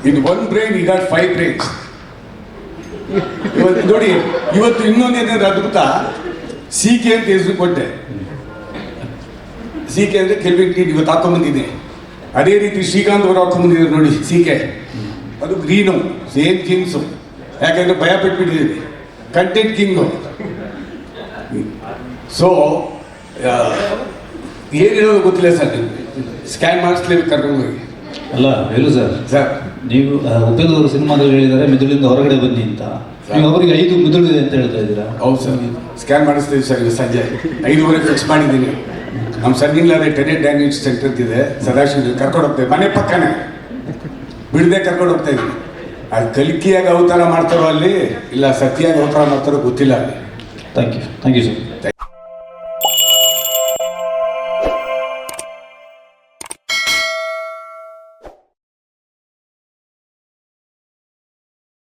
In one brain ಈ got 5 brains. ಇವತ್ತು ನೋಡಿ, ಇವತ್ತು ಇನ್ನೊಂದೇನಾದ್ರು ಅದ್ಭುತ, CK ಅಂತ ಹೆಸರು ಕೊಟ್ಟೆ. CK ಅಂದರೆ ಕೆಲ್ವಿನ್ ಕ್ಲೀನ್ ಇವತ್ತು ಹಾಕೊಂಡ್ಬಂದಿದೆ. ಅದೇ ರೀತಿ ಶ್ರೀಕಾಂತ್ ಅವರು ಹಾಕೊಂಡ್ಬಂದಿದ್ದಾರೆ ನೋಡಿ CK, ಅದು ಗ್ರೀನು ಸೇಮ್ ಜೀನ್ಸು. ಯಾಕಂದರೆ ಭಯ ಪಟ್ಬಿಟ್ಟಿದ್ದೀವಿ, ಕಂಟೆಂಟ್ ಕಿಂಗು. ಸೊ ಏನು ಹೇಳೋದು ಗೊತ್ತಿಲ್ಲ ಸರ್. ಸ್ಕ್ಯಾನ್ ಮಾಡಿಸ್ಲೇಬೇಕು ಕರ್ಕೊಂಡು ಹೋಗಿ. ಅಲ್ಲ ಹೇಳು ಸರ್. ಸರ್ ನೀವು ಉಪೇಂದ್ರ ಅವರು ಸಿನಿಮಾದಲ್ಲಿ ಹೇಳಿದ್ದಾರೆ ಮಿದುಳಿಂದ ಹೊರಗಡೆ ಬನ್ನಿ ಅಂತ. ನೀವು ಅವರಿಗೆ 5 ಮಿದುಳು ಇದೆ ಅಂತ ಹೇಳ್ತಾ ಇದ್ದೀರಾ? ಹೌದು ಸರ್, ಸ್ಕ್ಯಾನ್ ಮಾಡಿಸ್ತೀವಿ ಸರ್. ಇವತ್ತು ಸಂಜೆ 5:30 ಫಿಕ್ಸ್ ಮಾಡಿದ್ದೀನಿ. ನಮ್ಮ ಸಣ್ಣಿಲ್ಲದೆ ಟೆನೆಟ್ ಡ್ಯಾಮೇಜ್ ಸೆಂಟರ್ ಇದೆ ಸದಾಶಿವ, ಕರ್ಕೊಂಡು ಹೋಗ್ತೇವೆ. ಮನೆ ಪಕ್ಕನೇ ಬಿಡದೆ ಕರ್ಕೊಂಡು ಹೋಗ್ತಾ ಇದ್ದೀನಿ. ಅದು ಕಲಿಕೆಯಾಗಿ ಅವತಾರ ಮಾಡ್ತಾರೋ ಅಲ್ಲಿ, ಇಲ್ಲ ಸತ್ಯಾಗಿ ಅವತಾರ ಮಾಡ್ತಾರೋ ಗೊತ್ತಿಲ್ಲ ಅಲ್ಲಿ. Thank you sir.